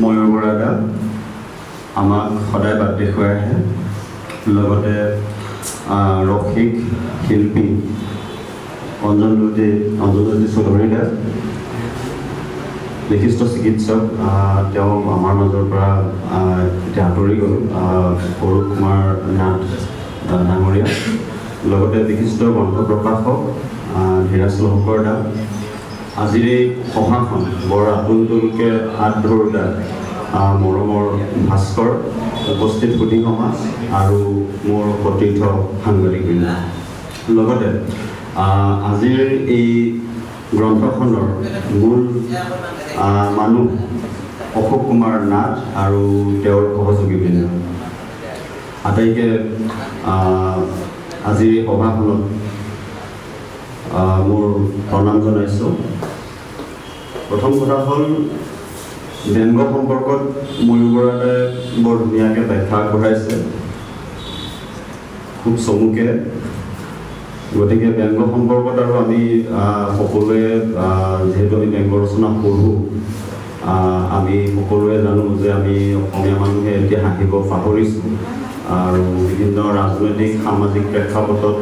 ময়ূৰ বৰাদা আমাক সদায় বাট দেখুৱাই আহে লগতে ৰসিক শিল্পী অঞ্জনজ্যোতি চৌধুৰীদা বিশিষ্ট চিকিৎসক তেওঁ আমাৰ মাজৰ পৰা এতিয়া আঁতৰি গ'ল অৰূপ কুমাৰ নাথ ডাঙৰীয়া লগতে বিশিষ্ট গ্ৰন্থ প্ৰকাশক ধীৰাজ লহকৰ দা আজিৰ এই সভাখন বৰ আতুলতুলকৈ হাত ধৰোঁতা মৰমৰ ভাস্কৰ উপস্থিত সুধী সমাজ আৰু মোৰ সতীৰ্থ সাংবাদিকবৃন্দ লগতে আজিৰ এই গ্ৰন্থখনৰ মূল মানুহ অশোক কুমাৰ নাথ আৰু তেওঁৰ সহযোগীবৃন্দ আটাইকে আজিৰ এই সভাখনত মোৰ প্ৰণাম জনাইছোঁ। প্ৰথম কথা হ'ল ব্যংগ সম্পৰ্কত ময়ূৰ বৰাদাই বৰ ধুনীয়াকৈ ব্যাখ্যা আগবঢ়াইছে খুব চমুকে। গতিকে ব্যংগ সম্পৰ্কত আৰু আমি সকলোৱে যিহেতু আমি ব্যংগ ৰচনা পঢ়োঁ আমি সকলোৱে জানো যে আমি অসমীয়া মানুহে এতিয়া হাঁহিব পাহৰিছোঁ আৰু বিভিন্ন ৰাজনৈতিক সামাজিক প্ৰেক্ষাপটত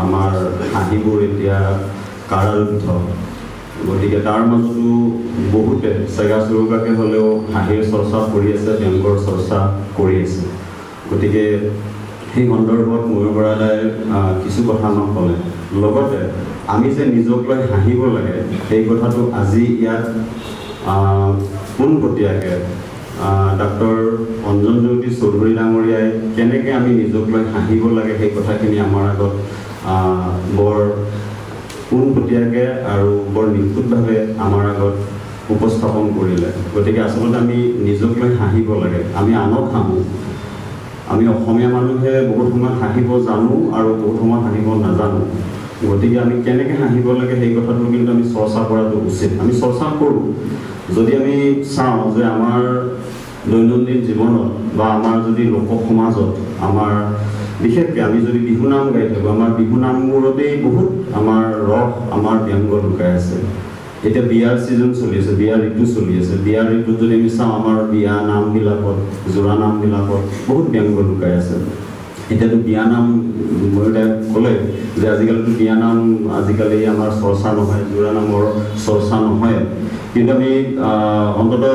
আমাৰ হাঁহিবোৰ এতিয়া কাৰাৰুদ্ধ। গতিকে তাৰ মাজতো বহুতে চেগা চুৰুকাকৈ হ'লেও হাঁহিৰ চৰ্চা কৰি আছে, ব্যংগৰ চৰ্চা কৰি আছে। গতিকে সেই সন্দৰ্ভত ময়ূৰ বৰাদাই কিছু কথা আমাক ক'লে। লগতে আমি যে নিজক লৈ হাঁহিব লাগে সেই কথাটো আজি ইয়াত পোনপটীয়াকৈ ডাক্তৰ অঞ্জনজ্যোতি চৌধুৰী ডাঙৰীয়াই কেনেকৈ আমি নিজক লৈ হাঁহিব লাগে সেই কথাখিনি আমাৰ আগত বৰ পোনপটীয়াকৈ আৰু বৰ নিখুঁতভাৱে আমাৰ আগত উপস্থাপন কৰিলে। গতিকে আচলতে আমি নিজক লৈ হাঁহিব লাগে। আমি আনক হাঁহোঁ। আমি অসমীয়া মানুহে বহুত সময়ত হাঁহিব জানো আৰু বহুত সময়ত হাঁহিব নাজানো। গতিকে আমি কেনেকৈ হাঁহিব লাগে সেই কথাটো কিন্তু আমি চৰ্চা কৰাটো উচিত। আমি চৰ্চা কৰোঁ যদি আমি চাওঁ যে আমাৰ দৈনন্দিন জীৱনত বা আমাৰ যদি লোক সমাজত আমাৰ বিশেষকৈ আমি যদি বিহুনাম গাই থাকোঁ আমাৰ বিহুনামবোৰতেই বহুত আমাৰ ৰস আমাৰ ব্যংগ লুকাই আছে। এতিয়া বিয়াৰ ছিজন চলি আছে, বিয়াৰ ঋতু চলি আছে। বিয়াৰ ঋতুত যদি আমি চাওঁ আমাৰ বিয়া নামবিলাকত জোৰা নামবিলাকত বহুত ব্যংগ লুকাই আছে। এতিয়াতো বিয়ানাম ময়ূৰে ক'লে যে আজিকালিতো বিয়ানাম আজিকালি আমাৰ চৰ্চা নহয়, জোৰা নামৰ চৰ্চা নহয়। কিন্তু আমি অন্ততঃ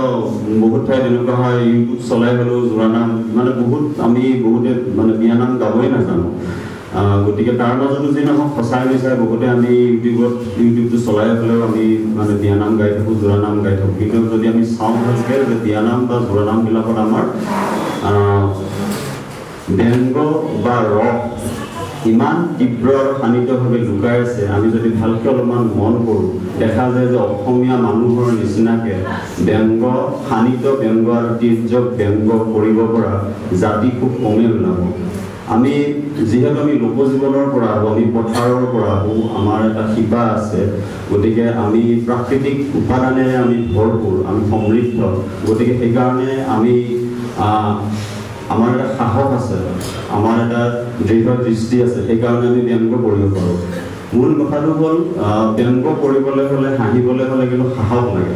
বহুত ঠাইত এনেকুৱা হয় ইউটিউব চলাই হ'লেও জোৰা নাম মানে বহুতে মানে বিয়ানাম গাবই নাজানো। গতিকে তাৰ মাজতো যি নহওক সঁচাই মিছাই বহুতে আমি ইউটিউবটো চলাই হ'লেও আমি মানে বিয়ানাম গাই থাকোঁ, জোৰা নাম গাই থাকোঁ। কিন্তু যদি আমি চাওঁ ভালকৈ যে বিয়ানাম বা জোৰা নামবিলাকত আমাৰ ব্যংগ বা ৰস ইমান তীব্ৰ আৰু শানিতভাৱে লুকাই আছে। আমি যদি ভালকৈ অলপমান মন কৰোঁ দেখা যায় যে অসমীয়া মানুহৰ নিচিনাকৈ ব্যংগ শানিত ব্যংগ আৰু তীৰ্যক ব্যংগ কৰিব পৰা জাতি খুব কমেই ওলাব। আমি যিহেতু আমি লোকজীৱনৰ পৰা আহোঁ, আমি পথাৰৰ পৰা আহোঁ, আমাৰ এটা শিপা আছে। গতিকে আমি প্ৰাকৃতিক উপাদানেৰে আমি ভৰপূৰ, আমি সমৃদ্ধ। গতিকে সেইকাৰণে আমি আমাৰ এটা সাহস আছে, আমাৰ এটা দৃঢ় দৃষ্টি আছে। সেইকাৰণে আমি ব্যংগ কৰিব পাৰোঁ। মূল কথাটো হ'ল ব্যংগ কৰিবলৈ হ'লে হাঁহিবলৈ হ'লে কিন্তু সাহস লাগে।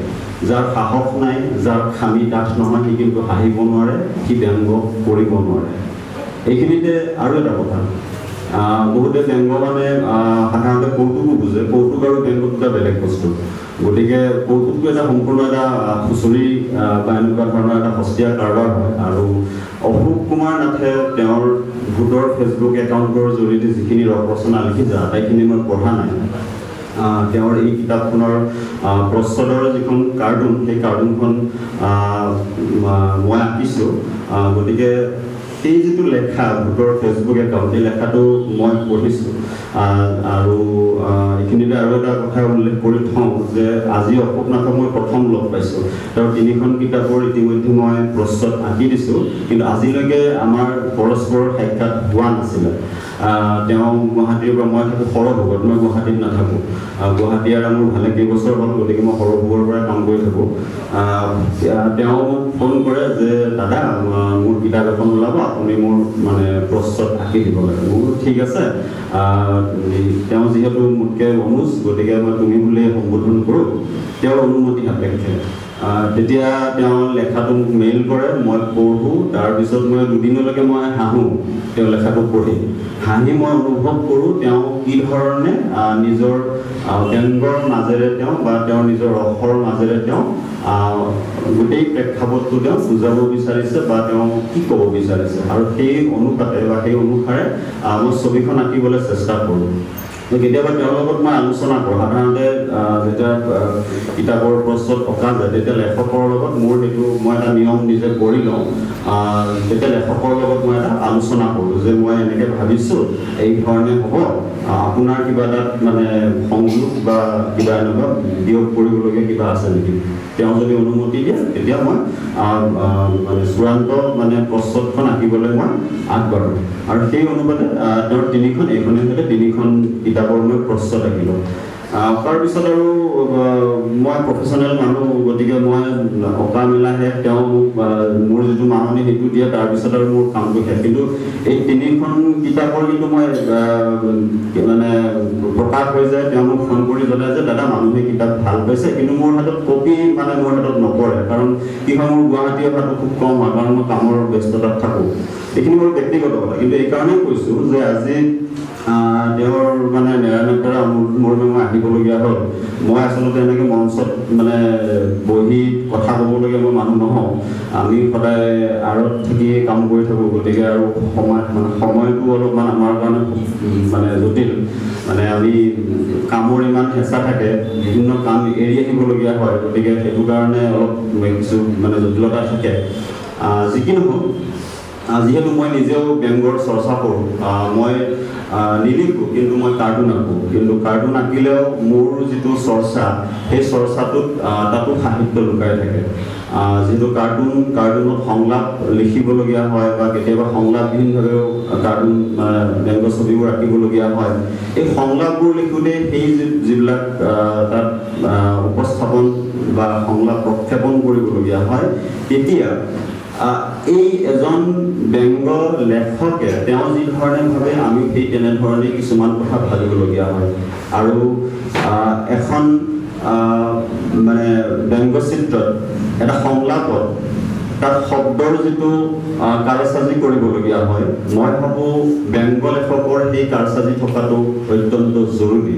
যাৰ সাহস নাই, যাৰ খামি ডাঠ নহয় সি কিন্তু হাঁহিব নোৱাৰে, সি ব্যংগ কৰিব নোৱাৰে। এইখিনিতে আৰু এটা কথা বহুতে ব্যংগ মানে সাধাৰণতে কৌতুকো বুজে। কৌতুক আৰু ব্যংগ দুটা বেলেগ বস্তু। গতিকে কৌতুকটো এটা সম্পূৰ্ণ এটা খুচৰি বা এনেকুৱা ধৰণৰ এটা সস্তীয়া কাৰবাৰ হয়। আৰু অশোক কুমাৰ নাথে তেওঁৰ ভোটৰ ফেচবুক একাউণ্টৰ জৰিয়তে যিখিনি ৰচনা লিখিছে আটাইখিনি মই পঢ়া নাই। তেওঁৰ এই কিতাপখনৰ প্ৰচ্ছদৰ যিখন কাৰ্টুন সেই কাৰ্টুনখন মই আঁকিছোঁ। গতিকে এই যিটো লেখা ভোটৰ ফেচবুক একাউণ্ট এই লেখাটো মই পঢ়িছোঁ। আৰু এইখিনিতে আৰু এটা কথা উল্লেখ কৰি থওঁ যে আজি অশোক নাথক মই প্ৰথম লগ পাইছোঁ। তেওঁৰ 3খন কিতাপৰ ইতিমধ্যে মই প্ৰচ্ছদ আঁকি দিছোঁ, কিন্তু আজিলৈকে আমাৰ পৰস্পৰৰ সাক্ষাৎ হোৱা নাছিলে। তেওঁ গুৱাহাটীৰ পৰা, মই থাকোঁ সৰভোগত, মই গুৱাহাটীত নাথাকোঁ। গুৱাহাটী আৰু মোৰ ভালে কেইবছৰ হ'ল, গতিকে মই সৰভোগৰ পৰা কাম কৰি থাকোঁ। তেওঁ ফোন কৰে যে দাদা মোৰ কিতাপ এখন ওলাব, আপুনি মোৰ মানে প্ৰচ্ছদ আঁকি দিব লাগে। মোৰ ঠিক আছে। তেওঁ যিহেতু মোতকৈ অনুজ, গতিকে মই তুমি বুলিয়ে সম্বোধন কৰোঁ। তেওঁৰ অনুমতি সাপেক্ষে তেতিয়া তেওঁ লেখাটো মোক মেইল কৰে, মই পঢ়োঁ, তাৰপিছত মই দুদিনলৈকে মই হাঁহোঁ তেওঁ লেখাটো পঢ়ি। হাঁহি মই অনুভৱ কৰোঁ তেওঁ কি ধৰণে নিজৰ ব্যংগৰ মাজেৰে তেওঁ বা তেওঁৰ নিজৰ ৰসৰ মাজেৰে তেওঁ গোটেই প্ৰেক্ষাপটটো তেওঁ বুজাব বিচাৰিছে বা তেওঁ কি ক'ব বিচাৰিছে, আৰু সেই অনুপাতে বা সেই অনুসাৰে মই ছবিখন আঁকিবলৈ চেষ্টা কৰোঁ। কেতিয়াবা তেওঁৰ লগত মই আলোচনা কৰোঁ। সাধাৰণতে যেতিয়া কিতাপৰ প্ৰস্তুত অঁকা যায় তেতিয়া লেখকৰ লগত মোৰ সেইটো মই এটা নিয়ম নিজে কৰি লওঁ। তেতিয়া লেখকৰ লগত মই এটা আলোচনা কৰোঁ যে মই এনেকৈ ভাবিছোঁ এই ধৰণে হ'ব, আপোনাৰ কিবা এটা মানে সংযোগ বা কিবা এনেকুৱা বিয়োগ কৰিবলগীয়া কিবা আছে নেকি। তেওঁ যদি অনুমতি দিয়ে তেতিয়া মই মানে চূড়ান্ত মানে প্ৰস্তুতখন আঁকিবলৈ মই আগবাঢ়োঁ। আৰু সেই অনুপাতে তেওঁৰ তিনিখন, এইখনে সৈতে তিনিখন কিতাপৰ মই প্ৰস্তুত আঁকিলোঁ। তাৰপিছত আৰু মই প্ৰফেশ্যনেল মানুহ, গতিকে মই অঁকা মেলাহে তেওঁ মোৰ যিটো মাননি সেইটো দিয়ে, তাৰপিছত আৰু মোৰ কামটো শেষ। কিন্তু এই তিনিখন কিতাপৰ কিন্তু মই মানে প্ৰকাশ হৈ যায়, তেওঁ মোক ফোন কৰি জনায় যে দাদা মানুহে কিতাপ ভাল পাইছে, কিন্তু মোৰ হাতত কপি মানে মোৰ হাতত নপৰে, কাৰণ কি হয় মোৰ গুৱাহাটী অহাটো খুব কম হয়, কাৰণ মই কামৰ ব্যস্ততাত থাকোঁ। এইখিনি মোৰ ব্যক্তিগত কথা, কিন্তু এইকাৰণেই কৈছোঁ যে আজি তেওঁৰ মানে নেৰানেপেৰা মৰ্মে মই আহিবলগীয়া হ'ল। মই আচলতে এনেকৈ মঞ্চত মানে বহি কথা ক'বলগীয়া মই মানুহ নহওঁ। আমি সদায় আঁৰত থাকি কাম কৰি থাকোঁ, গতিকে আৰু সময়টো অলপমান আমাৰ কাৰণে মানে জটিল। মানে আমি কামৰ ইমান হেঁচা থাকে, বিভিন্ন কাম এৰি আহিবলগীয়া হয়, গতিকে সেইটো কাৰণে অলপ কিছু মানে জটিলতা থাকে। যি কি নহওক, যিহেতু মই নিজেও ব্যংগৰ চৰ্চা কৰোঁ, মই নিলিখোঁ কিন্তু মই কাৰ্টুন আঁকোঁ। কিন্তু কাৰ্টুন আঁকিলেও মোৰ যিটো চৰ্চা, সেই চৰ্চাটোত তাতো সাহিত্য লুকাই থাকে। যিহেতু কাৰ্টুনত সংলাপ লিখিবলগীয়া হয় বা কেতিয়াবা সংলাপবিহীনভাৱেও কাৰ্টুন ব্যংগ ছবিবোৰ আঁকিবলগীয়া হয়। এই সংলাপবোৰ লিখোঁতে সেই যিবিলাক তাত উপস্থাপন বা সংলাপ প্ৰক্ষেপণ কৰিবলগীয়া হয়, তেতিয়া এই এজন ব্যংগ লেখকে তেওঁ যি ধৰণে ভাবে আমি সেই তেনেধৰণে কিছুমান কথা ভাবিবলগীয়া হয়। আৰু এখন মানে ব্যংগচিত্ৰত এটা সংলাপত তাত শব্দৰ যিটো কাৰচাজি কৰিবলগীয়া হয়, মই ভাবোঁ ব্যংগ লেখকৰ সেই কাৰচাজি থকাটো অত্যন্ত জৰুৰী।